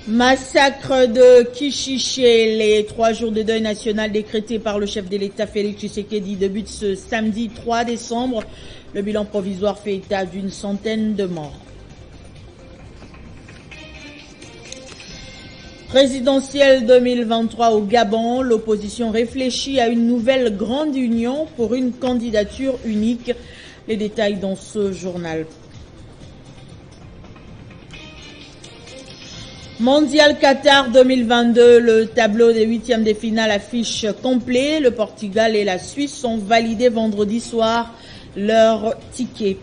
Massacre de Kishiché, les 3 jours de deuil national décrétés par le chef de l'État Félix Tshisekedi débutent ce samedi 3 décembre. Le bilan provisoire fait état d'une centaine de morts. Présidentielle 2023 au Gabon, l'opposition réfléchit à une nouvelle grande union pour une candidature unique. Les détails dans ce journal. Mondial Qatar 2022, le tableau des 8e de finale affiche complet. Le Portugal et la Suisse ont validé vendredi soir leur ticket.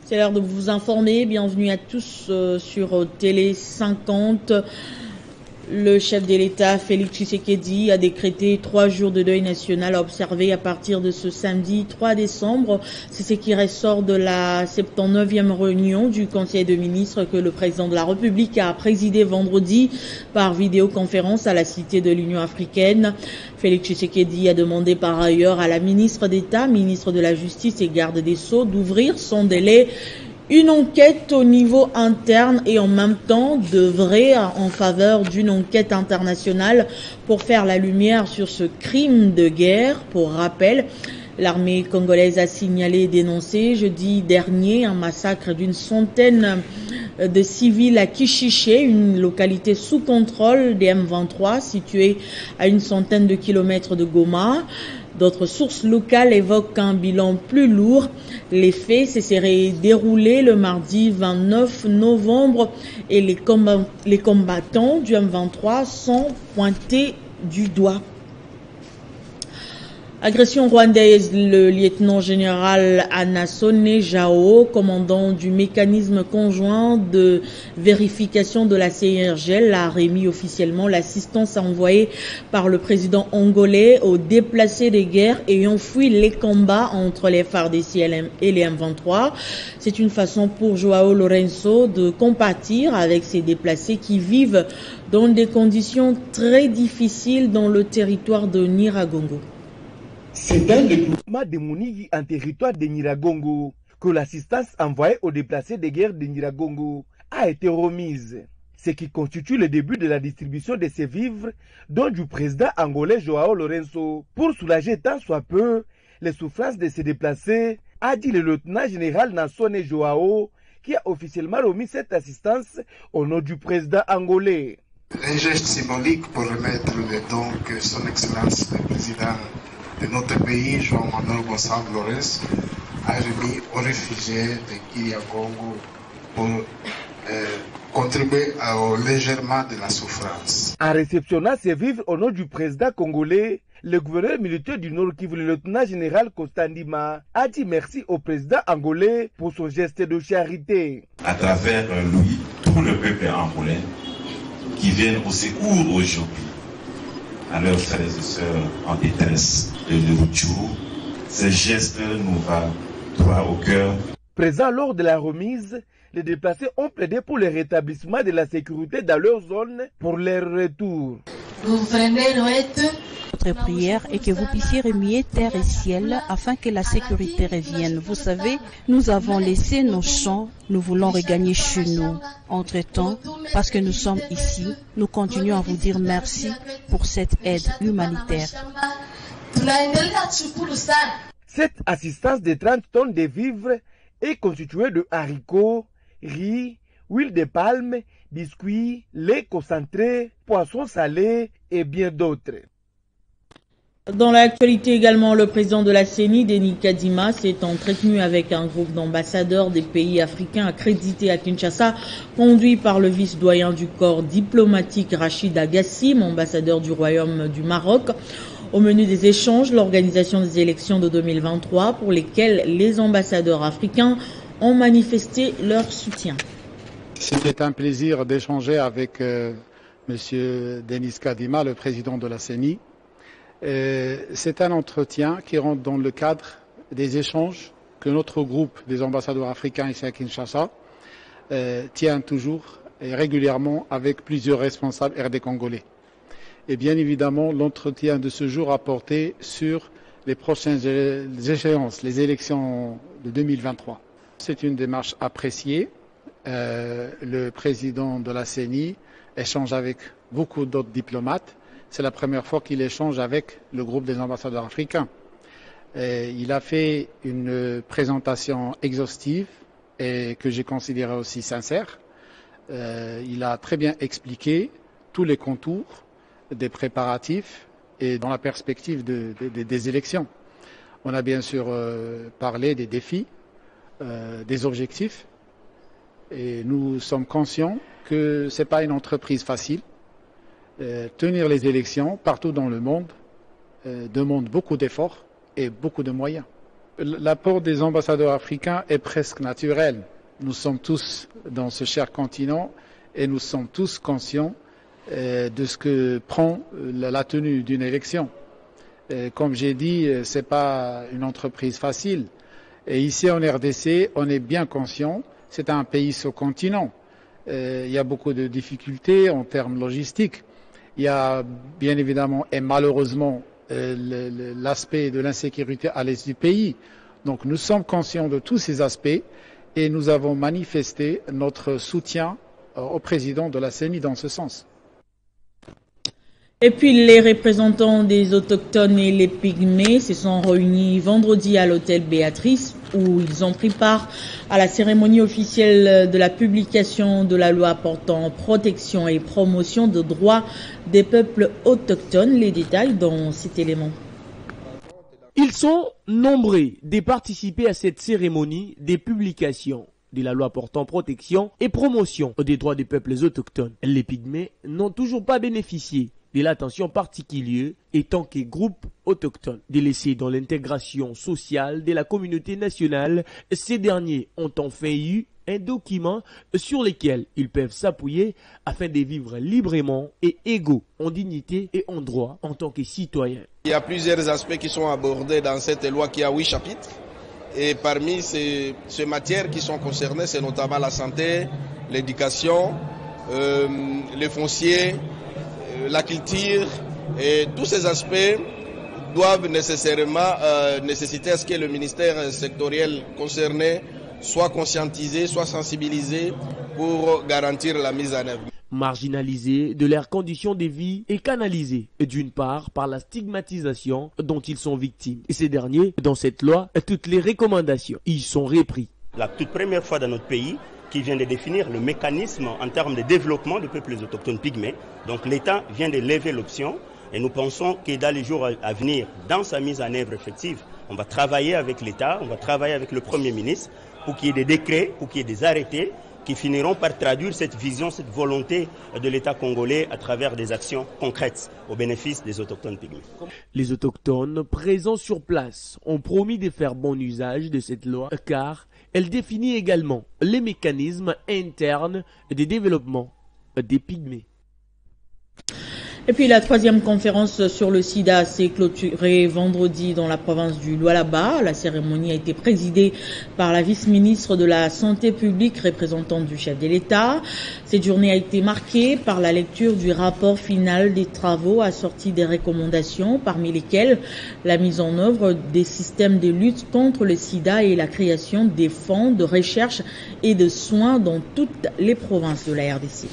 C'est l'heure de vous informer. Bienvenue à tous sur Télé 50. Le chef de l'État, Félix Tshisekedi, a décrété 3 jours de deuil national à observer à partir de ce samedi 3 décembre. C'est ce qui ressort de la 79e réunion du Conseil de ministres que le président de la République a présidé vendredi par vidéoconférence à la Cité de l'Union africaine. Félix Tshisekedi a demandé par ailleurs à la ministre d'État, ministre de la Justice et garde des Sceaux d'ouvrir sans délai une enquête au niveau interne et en même temps d'œuvrer en faveur d'une enquête internationale pour faire la lumière sur ce crime de guerre. Pour rappel, l'armée congolaise a signalé et dénoncé jeudi dernier un massacre d'une centaine de civils à Kishiché, une localité sous contrôle des M23 située à une centaine de kilomètres de Goma. D'autres sources locales évoquent un bilan plus lourd. Les faits se seraient déroulés le mardi 29 novembre et les combattants du M23 sont pointés du doigt. Agression rwandaise, le lieutenant-général Anasone Jao, commandant du mécanisme conjoint de vérification de la CIRGL, a remis officiellement l'assistance envoyée par le président angolais aux déplacés de guerre ayant fui les combats entre les FARDC et les M23. C'est une façon pour Joao Lourenço de compatir avec ces déplacés qui vivent dans des conditions très difficiles dans le territoire de Nyiragongo. C'est dans le groupement de Mounigi en territoire de Nyiragongo que l'assistance envoyée aux déplacés de guerre de Nyiragongo a été remise. Ce qui constitue le début de la distribution de ces vivres dont du président angolais Joao Lourenço pour soulager tant soit peu les souffrances de ces déplacés, a dit le lieutenant-général Nansone Joao qui a officiellement remis cette assistance au nom du président angolais. Un geste symbolique pour remettre les dons que son Excellence le président de notre pays, João-Manuel Gonçalves Lourenço, a remis aux réfugiés de Nyiragongo pour contribuer au légèrement de la souffrance. En réceptionnant ces vivres au nom du président congolais, le gouverneur militaire du Nord Kivu, le lieutenant-général Kostandima, a dit merci au président angolais pour son geste de charité. À travers lui, tout le peuple angolais qui vient au secours aujourd'hui à leurs frères et sœurs en détresse de Lurutshuru. Ce geste nous va droit au cœur. Présent lors de la remise, les déplacés ont plaidé pour le rétablissement de la sécurité dans leur zone pour leur retour. Notre prière est que vous puissiez remuer terre et ciel afin que la sécurité revienne. Vous savez, nous avons laissé nos champs, nous voulons regagner chez nous. Entre-temps, parce que nous sommes ici, nous continuons à vous dire merci pour cette aide humanitaire. Cette assistance de 30 tonnes de vivres est constituée de haricots, riz, huile de palme, biscuits, lait concentré, poissons salés et bien d'autres. Dans l'actualité également, le président de la CENI, Denis Kadima, s'est entretenu avec un groupe d'ambassadeurs des pays africains accrédités à Kinshasa, conduit par le vice-doyen du corps diplomatique Rachid Agassim, ambassadeur du Royaume du Maroc. Au menu des échanges, l'organisation des élections de 2023 pour lesquelles les ambassadeurs africains ont manifesté leur soutien. C'était un plaisir d'échanger avec M. Denis Kadima, le président de la CENI. C'est un entretien qui rentre dans le cadre des échanges que notre groupe des ambassadeurs africains ici à Kinshasa tient toujours régulièrement avec plusieurs responsables RD congolais. Et bien évidemment, l'entretien de ce jour a porté sur les prochaines échéances, les élections de 2023. C'est une démarche appréciée. Le président de la CENI échange avec beaucoup d'autres diplomates. C'est la première fois qu'il échange avec le groupe des ambassadeurs africains. Il a fait une présentation exhaustive et que j'ai considérée aussi sincère. Il a très bien expliqué tous les contours des préparatifs et dans la perspective des élections. On a bien sûr parlé des défis, des objectifs, et nous sommes conscients que ce n'est pas une entreprise facile. Tenir les élections partout dans le monde demande beaucoup d'efforts et beaucoup de moyens. L'apport des ambassadeurs africains est presque naturel. Nous sommes tous dans ce cher continent et nous sommes tous conscients de ce que prend la tenue d'une élection. Comme j'ai dit, ce n'est pas une entreprise facile. Et ici en RDC, on est bien conscient, c'est un pays sous-continent. Il y a beaucoup de difficultés en termes logistiques. Il y a bien évidemment et malheureusement l'aspect de l'insécurité à l'est du pays. Donc nous sommes conscients de tous ces aspects et nous avons manifesté notre soutien au président de la CENI dans ce sens. Et puis les représentants des autochtones et les pygmées se sont réunis vendredi à l'hôtel Béatrice où ils ont pris part à la cérémonie officielle de la publication de la loi portant protection et promotion des droits des peuples autochtones. Les détails dans cet élément. Ils sont nombreux de participer à cette cérémonie des publications de la loi portant protection et promotion des droits des peuples autochtones. Les pygmées n'ont toujours pas bénéficié de l'attention particulière étant que groupe autochtone. Délaissés dans l'intégration sociale de la communauté nationale, ces derniers ont enfin eu un document sur lequel ils peuvent s'appuyer afin de vivre librement et égaux en dignité et en droit en tant que citoyens. Il y a plusieurs aspects qui sont abordés dans cette loi qui a 8 chapitres. Et parmi ces matières qui sont concernées, c'est notamment la santé, l'éducation, le foncier, la culture, et tous ces aspects doivent nécessairement nécessiter à ce que le ministère sectoriel concerné soit conscientisé, soit sensibilisé pour garantir la mise en œuvre. Marginalisés de leurs conditions de vie et canalisés d'une part par la stigmatisation dont ils sont victimes. Et ces derniers, dans cette loi, toutes les recommandations y sont repris. La toute première fois dans notre pays qui vient de définir le mécanisme en termes de développement des peuples autochtones pygmées. Donc l'État vient de lever l'option et nous pensons que dans les jours à venir, dans sa mise en œuvre effective, on va travailler avec l'État, on va travailler avec le Premier ministre pour qu'il y ait des décrets, pour qu'il y ait des arrêtés qui finiront par traduire cette vision, cette volonté de l'État congolais à travers des actions concrètes au bénéfice des autochtones pygmées. Les autochtones présents sur place ont promis de faire bon usage de cette loi car elle définit également les mécanismes internes de développement des pygmées. Et puis la troisième conférence sur le sida s'est clôturée vendredi dans la province du Lualaba. La cérémonie a été présidée par la vice-ministre de la Santé publique, représentante du chef de l'État. Cette journée a été marquée par la lecture du rapport final des travaux assortis des recommandations, parmi lesquelles la mise en œuvre des systèmes de lutte contre le sida et la création des fonds de recherche et de soins dans toutes les provinces de la RDC.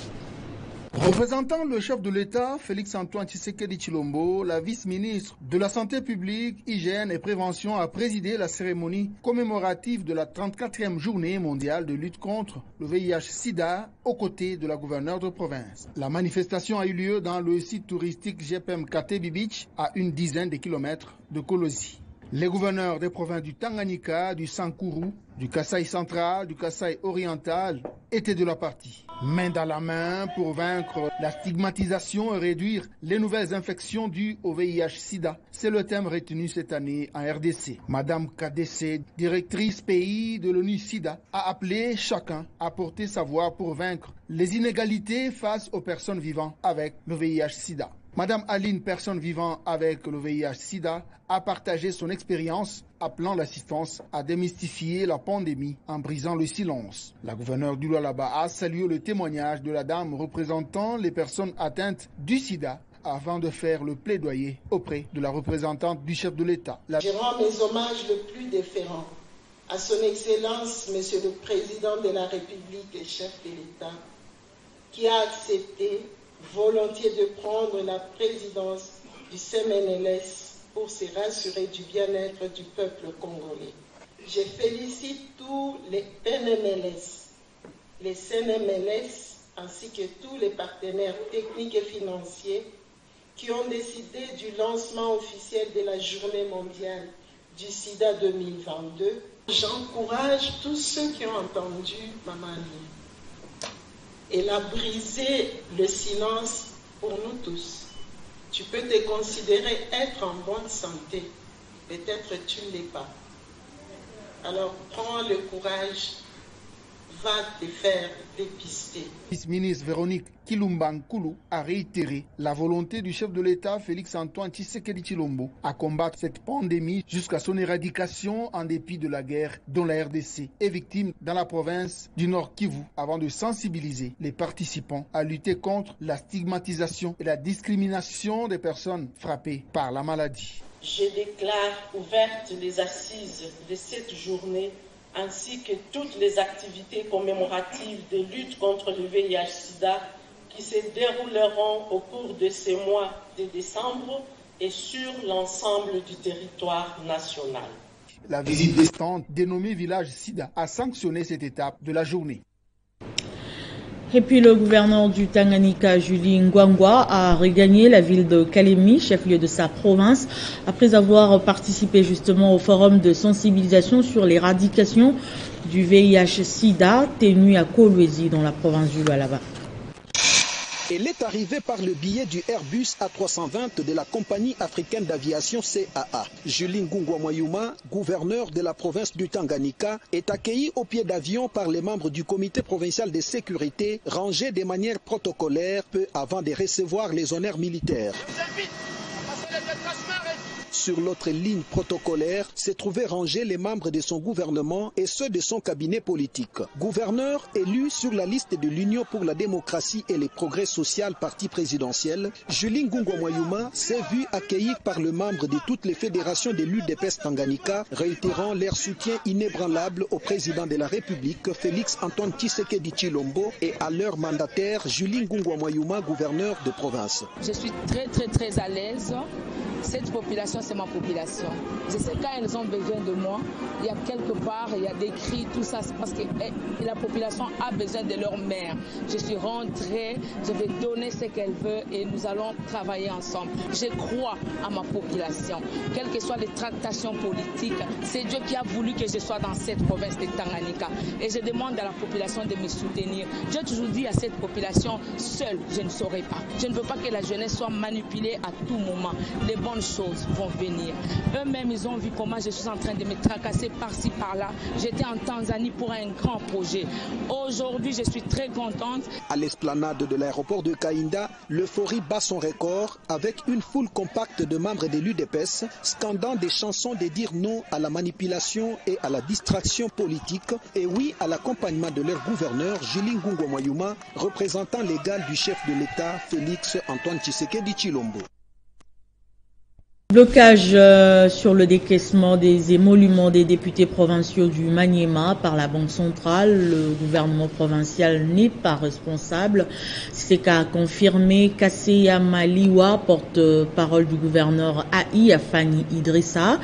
Représentant le chef de l'État, Félix-Antoine Tshisekedi Tshilombo, la vice-ministre de la Santé publique, Hygiène et Prévention a présidé la cérémonie commémorative de la 34e journée mondiale de lutte contre le VIH-Sida aux côtés de la gouverneure de province. La manifestation a eu lieu dans le site touristique GPM Katebi Beach à une dizaine de kilomètres de Kolosi. Les gouverneurs des provinces du Tanganyika, du Sankuru, du Kasaï central, du Kasaï oriental étaient de la partie. Main dans la main pour vaincre la stigmatisation et réduire les nouvelles infections dues au VIH-Sida. C'est le thème retenu cette année en RDC. Madame KDC, directrice pays de l'ONU-Sida, a appelé chacun à porter sa voix pour vaincre les inégalités face aux personnes vivant avec le VIH-Sida. Madame Aline, personne vivant avec le VIH-Sida, a partagé son expérience appelant l'assistance à démystifier la pandémie en brisant le silence. La gouverneure du Lualaba a salué le témoignage de la dame représentant les personnes atteintes du sida avant de faire le plaidoyer auprès de la représentante du chef de l'État. Je rends mes hommages le plus déférents à son Excellence, Monsieur le Président de la République et chef de l'État, qui a accepté volontiers de prendre la présidence du CNMLS pour se rassurer du bien-être du peuple congolais. Je félicite tous les NMLS, les CNMLS ainsi que tous les partenaires techniques et financiers qui ont décidé du lancement officiel de la Journée mondiale du SIDA 2022. J'encourage tous ceux qui ont entendu Maman Lee. Elle a brisé le silence pour nous tous. Tu peux te considérer être en bonne santé. Peut-être tu ne l'es pas. Alors prends le courage, va te faire dépister. Vice-ministre Véronique Kilumba-Nkulu a réitéré la volonté du chef de l'État Félix-Antoine Tshisekedi Tshilombo à combattre cette pandémie jusqu'à son éradication en dépit de la guerre dont la RDC est victime dans la province du Nord Kivu, avant de sensibiliser les participants à lutter contre la stigmatisation et la discrimination des personnes frappées par la maladie. Je déclare ouvertes les assises de cette journée ainsi que toutes les activités commémoratives de lutte contre le VIH-Sida qui se dérouleront au cours de ces mois de décembre et sur l'ensemble du territoire national. La visite des stands dénommée Village Sida a sanctionné cette étape de la journée. Et puis le gouverneur du Tanganyika, Julie Ngwangwa, a regagné la ville de Kalemi, chef-lieu de sa province, après avoir participé justement au forum de sensibilisation sur l'éradication du VIH-Sida tenu à Kolwezi dans la province du Lualaba. Elle est arrivée par le biais du Airbus A320 de la compagnie africaine d'aviation CAA. Julie Ngungwa Mwayuma, gouverneur de la province du Tanganyika, est accueillie au pied d'avion par les membres du comité provincial de sécurité, rangés de manière protocolaire peu avant de recevoir les honneurs militaires. Sur l'autre ligne protocolaire se trouvaient rangés les membres de son gouvernement et ceux de son cabinet politique. Gouverneur élu sur la liste de l'Union pour la démocratie et les progrès social parti présidentiel, Julie Ngungwa Mwayuma s'est vue accueillie par le membre de toutes les fédérations de l'UDPS Tanganyika, réitérant leur soutien inébranlable au président de la République, Félix-Antoine Tshisekedi Tshilombo, et à leur mandataire, Julie Ngungwa Mwayuma, gouverneur de province. Je suis très à l'aise. Cette population, c'est ma population. Je sais quand elles ont besoin de moi, il y a quelque part, il y a des cris, tout ça, c'est parce que la population a besoin de leur mère. Je suis rentrée, je vais donner ce qu'elle veut et nous allons travailler ensemble. Je crois à ma population. Quelles que soient les tractations politiques, c'est Dieu qui a voulu que je sois dans cette province de Tanganyika. Et je demande à la population de me soutenir. J'ai toujours dit à cette population, seule, je ne saurais pas. Je ne veux pas que la jeunesse soit manipulée à tout moment. Les bonnes choses vont venir. Eux-mêmes, ils ont vu comment je suis en train de me tracasser par-ci, par-là. J'étais en Tanzanie pour un grand projet. Aujourd'hui, je suis très contente. À l'esplanade de l'aéroport de Kainda, l'euphorie bat son record avec une foule compacte de membres de l'UDPS scandant des chansons de dire non à la manipulation et à la distraction politique et oui à l'accompagnement de leur gouverneur, Julie Ngungwa Mwayuma, représentant légal du chef de l'État, Félix-Antoine Tshisekedi Tshilombo. Blocage sur le décaissement des émoluments des députés provinciaux du Maniema par la Banque centrale. Le gouvernement provincial n'est pas responsable. C'est qu'a confirmé Kasseya Maliwa, porte-parole du gouverneur AI, Afani Idrissa.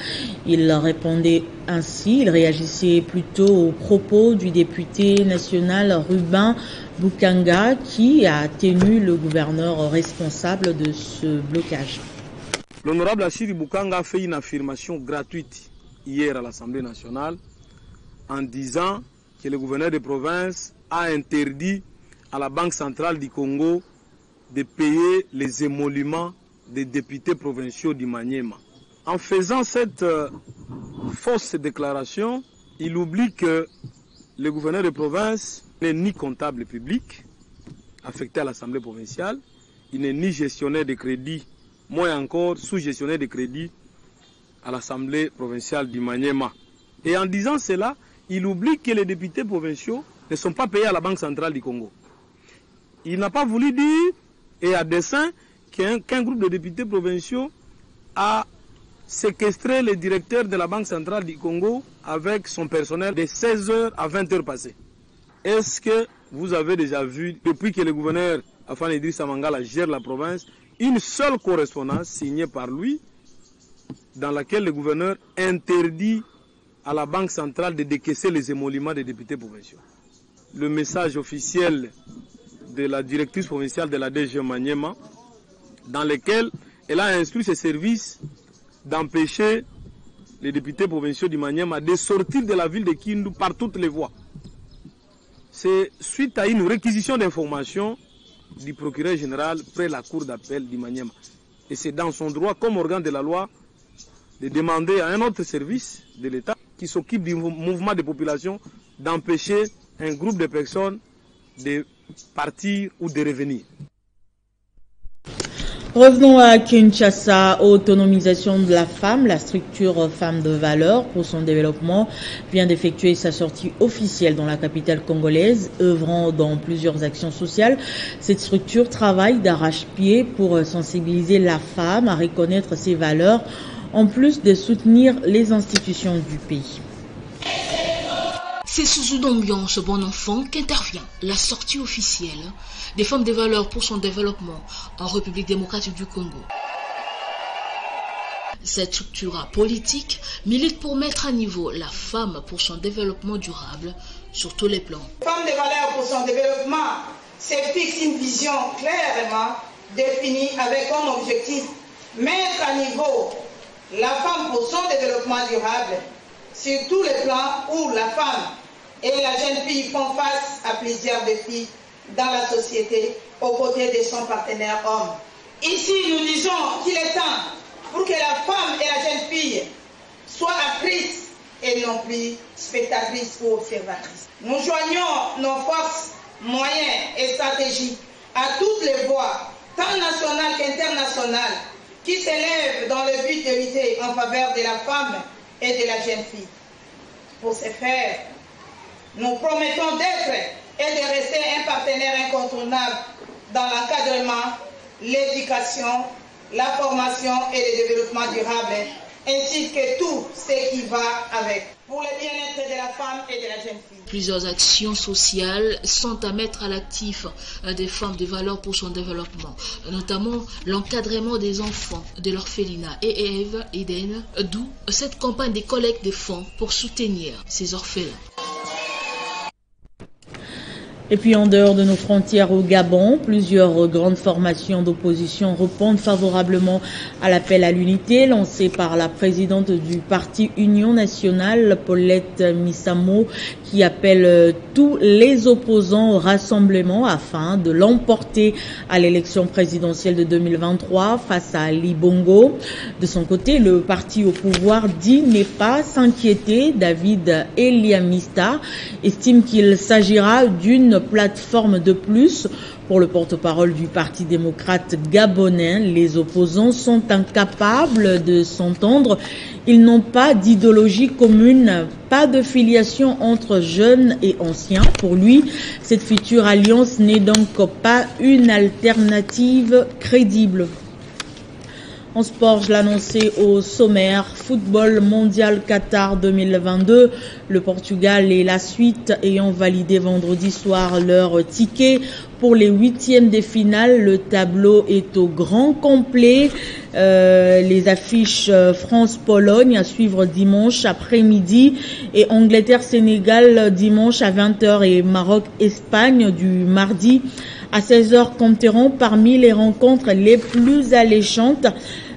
Il répondait ainsi, il réagissait plutôt aux propos du député national Ruben Bukanga qui a tenu le gouverneur responsable de ce blocage. L'honorable Achiri Bukanga a fait une affirmation gratuite hier à l'Assemblée nationale en disant que le gouverneur de province a interdit à la Banque centrale du Congo de payer les émoluments des députés provinciaux du Maniema. En faisant cette fausse déclaration, il oublie que le gouverneur de province n'est ni comptable public affecté à l'Assemblée provinciale, il n'est ni gestionnaire de crédit, moins encore sous-gestionnaire de crédit à l'Assemblée provinciale du Maniema. Et en disant cela, il oublie que les députés provinciaux ne sont pas payés à la Banque centrale du Congo. Il n'a pas voulu dire, et à dessein, qu'un groupe de députés provinciaux a séquestré le directeur de la Banque centrale du Congo avec son personnel de 16h à 20h passées. Est-ce que vous avez déjà vu, depuis que le gouverneur Afan Idrissa Mangala gère la province, une seule correspondance signée par lui dans laquelle le gouverneur interdit à la Banque centrale de décaisser les émoluments des députés provinciaux? Le message officiel de la directrice provinciale de la DG Maniema, dans lequel elle a instruit ses services d'empêcher les députés provinciaux du Maniema de sortir de la ville de Kindu par toutes les voies. C'est suite à une réquisition d'informations du procureur général près la cour d'appel du Maniema. Et c'est dans son droit, comme organe de la loi, de demander à un autre service de l'État qui s'occupe du mouvement de population d'empêcher un groupe de personnes de partir ou de revenir. Revenons à Kinshasa. Autonomisation de la femme, la structure Femme de Valeur pour son développement vient d'effectuer sa sortie officielle dans la capitale congolaise, œuvrant dans plusieurs actions sociales. Cette structure travaille d'arrache-pied pour sensibiliser la femme à reconnaître ses valeurs, en plus de soutenir les institutions du pays. C'est sous une ambiance bon enfant qu'intervient la sortie officielle des Femmes de Valeur pour son développement en République démocratique du Congo. Cette structure politique milite pour mettre à niveau la femme pour son développement durable sur tous les plans. Femmes de Valeur pour son développement se fixe une vision clairement définie avec comme objectif mettre à niveau la femme pour son développement durable sur tous les plans où la femme et la jeune fille font face à plusieurs défis dans la société aux côtés de son partenaire homme. Ici, nous disons qu'il est temps pour que la femme et la jeune fille soient actrices et non plus spectatrices ou observatrices. Nous joignons nos forces, moyens et stratégies à toutes les voies, tant nationales qu'internationales, qui s'élèvent dans le but de lutter en faveur de la femme et de la jeune fille. Pour ce faire, nous promettons d'être et de rester un partenaire incontournable dans l'encadrement, l'éducation, la formation et le développement durable, ainsi que tout ce qui va avec, pour le bien-être de la femme et de la jeune fille. Plusieurs actions sociales sont à mettre à l'actif des femmes de valeur pour son développement, notamment l'encadrement des enfants de l'orphelinat et Eve Eden, d'où cette campagne de collecte de fonds pour soutenir ces orphelins. Et puis en dehors de nos frontières au Gabon, plusieurs grandes formations d'opposition répondent favorablement à l'appel à l'unité lancé par la présidente du parti Union nationale, Paulette Misamo, qui appelle tous les opposants au rassemblement afin de l'emporter à l'élection présidentielle de 2023 face à Ali Bongo. De son côté, le parti au pouvoir dit ne pas s'inquiéter. David Eliamista estime qu'il s'agira d'une plateforme de plus. Pour le porte-parole du Parti démocrate gabonais, les opposants sont incapables de s'entendre. Ils n'ont pas d'idéologie commune, pas de filiation entre jeunes et anciens. Pour lui, cette future alliance n'est donc pas une alternative crédible. En sport, je l'annonçais au sommaire, football mondial Qatar 2022. Le Portugal et la suite ayant validé vendredi soir leur ticket pour les 8e de finale. Le tableau est au grand complet. Les affiches France-Pologne à suivre dimanche après-midi et Angleterre-Sénégal dimanche à 20h et Maroc-Espagne du mardi à 16h compteront parmi les rencontres les plus alléchantes.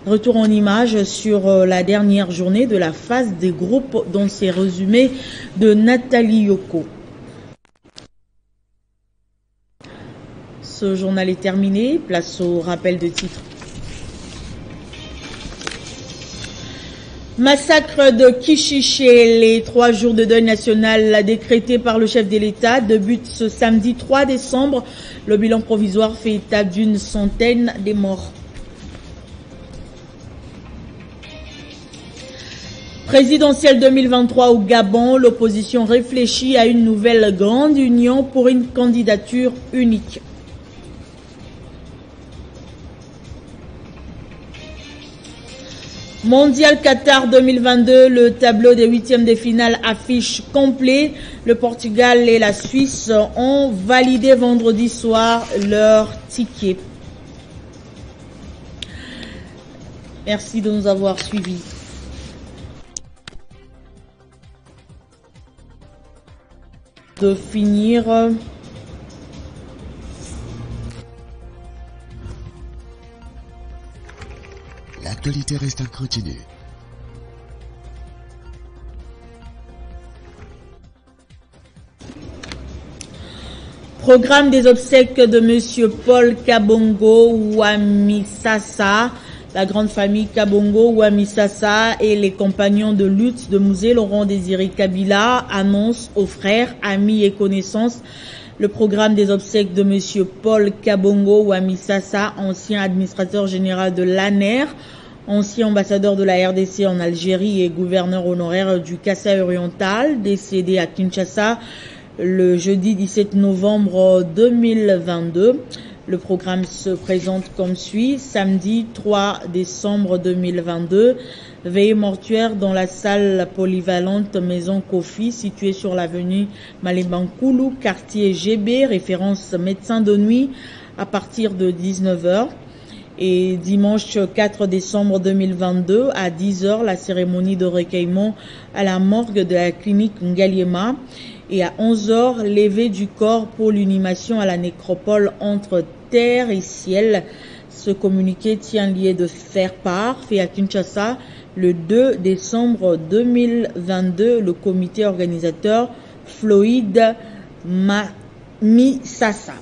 Retour en images sur la dernière journée de la phase des groupes dans ces résumés de Nathalie Yoko. Ce journal est terminé. Place au rappel de titres. Massacre de Kichiché, les 3 jours de deuil national décrétés par le chef de l'État débutent ce samedi 3 décembre. Le bilan provisoire fait état d'une centaine de morts. Présidentielle 2023 au Gabon, l'opposition réfléchit à une nouvelle grande union pour une candidature unique. Mondial Qatar 2022, le tableau des huitièmes de finale affiche complet. Le Portugal et la Suisse ont validé vendredi soir leur ticket. Merci de nous avoir suivis. De finir. L'actualité reste incontinue. Programme des obsèques de Monsieur Paul Kabongo Ouamisasa. La grande famille Kabongo Ouamisasa et les compagnons de lutte de Musée Laurent Désiré Kabila annoncent aux frères, amis et connaissances le programme des obsèques de Monsieur Paul Kabongo Ouamisasa, ancien administrateur général de l'ANER, ancien ambassadeur de la RDC en Algérie et gouverneur honoraire du Kasaï oriental, décédé à Kinshasa le jeudi 17 novembre 2022. Le programme se présente comme suit. Samedi 3 décembre 2022, veillée mortuaire dans la salle polyvalente Maison Kofi, située sur l'avenue Malembankoulou, quartier GB, référence médecin de nuit, à partir de 19h. Et dimanche 4 décembre 2022, à 10h, la cérémonie de recueillement à la morgue de la clinique Ngaliema. Et à 11h, levée du corps pour l'inhumation à la nécropole entre terre et ciel. Ce communiqué tient lieu de faire part, fait à Kinshasa le 2 décembre 2022, le comité organisateur Floyd Misasa.